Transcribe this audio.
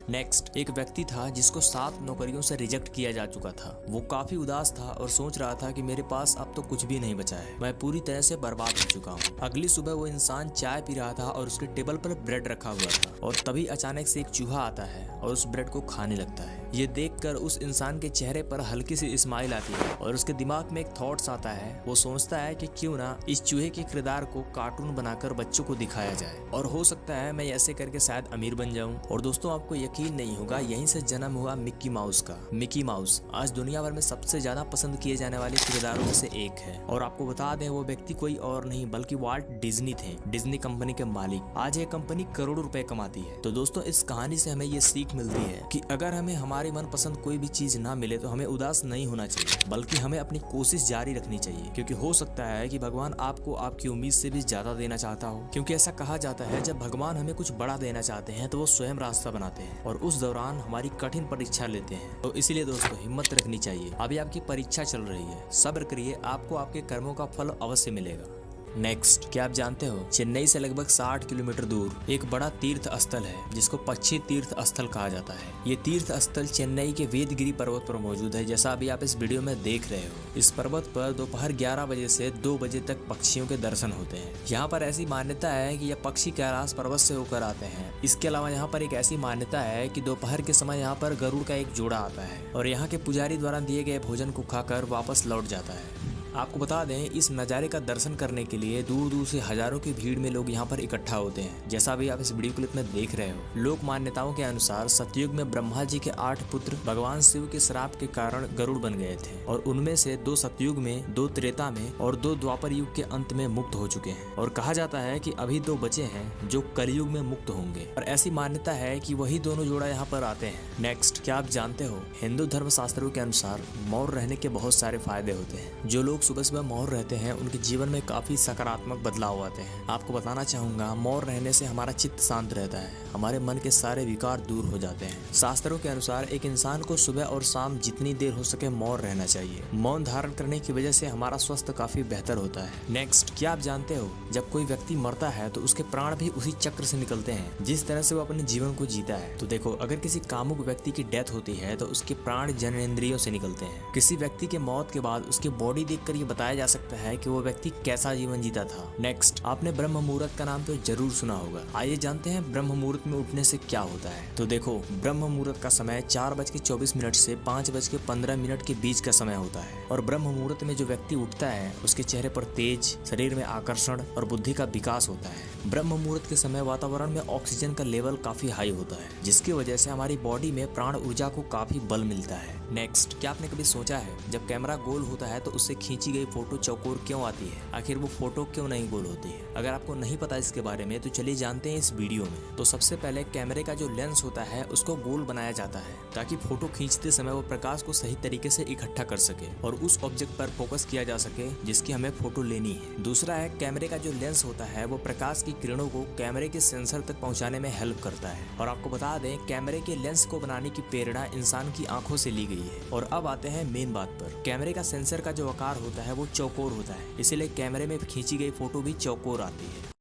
Next, एक व्यक्ति था जिसको 7 नौकरियों से रिजेक्ट किया जा चुका था। वो काफी उदास था और सोच रहा था कि मेरे पास अब तो कुछ भी नहीं बचा है, मैं पूरी तरह से बर्बाद हो चुका हूँ। अगली सुबह वो इंसान चाय पी रहा था और उसके टेबल पर ब्रेड रखा हुआ था और तभी अचानक से एक चूहा आता है और उस ब्रेड को खाने लगता है। ये देखकर उस इंसान के चेहरे पर हल्की सी स्माइल आती है और उसके दिमाग में एक थॉट्स आता है। वो सोचता है कि क्यों ना इस चूहे के किरदार को कार्टून बनाकर बच्चों को दिखाया जाए और हो सकता है मैं ऐसे करके शायद अमीर बन जाऊं। और दोस्तों, आपको यकीन नहीं होगा, यहीं से जन्म हुआ मिक्की माउस का। मिक्की माउस आज दुनिया भर में सबसे ज्यादा पसंद किए जाने वाले किरदारों में से एक है। और आपको बता दें, वो व्यक्ति कोई और नहीं बल्कि वाल्ट डिज्नी थे, डिज्नी कंपनी के मालिक। आज ये कंपनी करोड़ों रुपए कमाती है। तो दोस्तों, इस कहानी से हमें ये सीख मिलती है कि अगर हमें हमारी मनपसंद कोई भी चीज ना मिले तो हमें उदास नहीं होना चाहिए, बल्कि हमें अपनी कोशिश जारी रखनी चाहिए, क्योंकि हो सकता है कि भगवान आपको आपकी उम्मीद से भी ज्यादा देना चाहता हो। क्योंकि ऐसा कहा जाता है, जब भगवान हमें कुछ बड़ा देना चाहते हैं तो वो स्वयं रास्ता बनाते हैं और उस दौरान हमारी कठिन परीक्षा लेते हैं। तो इसीलिए दोस्तों, हिम्मत रखनी चाहिए। अभी आपकी परीक्षा चल रही है, सब्र करिए, आपको आपके कर्मों का फल अवश्य मिलेगा। नेक्स्ट, क्या आप जानते हो, चेन्नई से लगभग 60 किलोमीटर दूर एक बड़ा तीर्थ स्थल है जिसको पक्षी तीर्थ स्थल कहा जाता है। ये तीर्थ स्थल चेन्नई के वेदगिरी पर्वत पर मौजूद है, जैसा अभी आप इस वीडियो में देख रहे हो। इस पर्वत पर दोपहर 11 बजे से 2 बजे तक पक्षियों के दर्शन होते हैं। यहाँ पर ऐसी मान्यता है कि यह पक्षी कैलाश पर्वत से होकर आते हैं। इसके अलावा यहाँ पर एक ऐसी मान्यता है कि दोपहर के समय यहाँ पर गरुड़ का एक जोड़ा आता है और यहाँ के पुजारी द्वारा दिए गए भोजन को खाकर वापस लौट जाता है। आपको बता दें, इस नज़ारे का दर्शन करने के लिए दूर दूर से हजारों की भीड़ में लोग यहाँ पर इकट्ठा होते हैं, जैसा भी आप इस वीडियो क्लिप में देख रहे हो। लोक मान्यताओं के अनुसार सतयुग में ब्रह्मा जी के 8 पुत्र भगवान शिव के श्राप के कारण गरुड़ बन गए थे और उनमें से 2 सतयुग में, 2 त्रेता में और 2 द्वापर युग के अंत में मुक्त हो चुके हैं। और कहा जाता है कि अभी 2 बचे हैं जो कलयुग में मुक्त होंगे और ऐसी मान्यता है कि वही दोनों जोड़ा यहाँ पर आते हैं। नेक्स्ट, क्या आप जानते हो, हिंदू धर्म शास्त्रों के अनुसार मौन रहने के बहुत सारे फायदे होते हैं। जो लोग सुबह सुबह मौन रहते हैं उनके जीवन में काफी सकारात्मक बदलाव आते हैं। आपको बताना चाहूंगा, मौन रहने से हमारा चित्त शांत रहता है, हमारे मन के सारे विकार दूर हो जाते हैं। शास्त्रों के अनुसार एक इंसान को सुबह और शाम जितनी देर हो सके मौन रहना चाहिए। मौन धारण करने की वजह से हमारा स्वास्थ्य काफी बेहतर होता है। नेक्स्ट, क्या आप जानते हो, जब कोई व्यक्ति मरता है तो उसके प्राण भी उसी चक्र से निकलते हैं जिस तरह से वो अपने जीवन को जीता है। तो देखो, अगर किसी कामुक व्यक्ति की डेथ होती है तो उसके प्राण जननेंद्रियों से निकलते हैं। किसी व्यक्ति के मौत के बाद उसकी बॉडी देखकर ये बताया जा सकता है कि वो व्यक्ति कैसा जीवन जीता था। नेक्स्ट, आपने ब्रह्म मुहूर्त का नाम तो जरूर सुना होगा। आइए जानते हैं ब्रह्म मुहूर्त में उठने से क्या होता है। तो देखो, ब्रह्म मुहूर्त का समय 4:24 से 5:15 के बीच का समय होता है और ब्रह्म मुहूर्त में जो व्यक्ति उठता है उसके चेहरे पर तेज, शरीर में आकर्षण और बुद्धि का विकास होता है। ब्रह्म मुहूर्त के समय वातावरण में ऑक्सीजन का लेवल काफी हाई होता है, जिसकी वजह से हमारी बॉडी में प्राण ऊर्जा को काफी बल मिलता है। नेक्स्ट, क्या आपने कभी सोचा है, जब कैमरा गोल होता है तो उससे खींची गई फोटो चौकोर क्यों आती है? आखिर वो फोटो क्यों नहीं गोल होती है? अगर आपको नहीं पता इसके बारे में तो चलिए जानते हैं इस वीडियो में। तो सबसे पहले कैमरे का जो लेंस होता है उसको गोल बनाया जाता है ताकि फोटो खींचते समय वो प्रकाश को सही तरीके से इकट्ठा कर सके और उस ऑब्जेक्ट पर फोकस किया जा सके जिसकी हमें फोटो लेनी है। दूसरा है, कैमरे का जो लेंस होता है वो प्रकाश की किरणों को कैमरे के सेंसर तक पहुंचाने में हेल्प करता है। और आपको बता दें, कैमरे के लेंस को बनाने की प्रेरणा इंसान की आंखों से ली गई है। और अब आते हैं मेन बात पर। कैमरे का सेंसर का जो आकार होता है वो चौकोर होता है, इसीलिए कैमरे में खींची गई फोटो भी चौकोर आती है।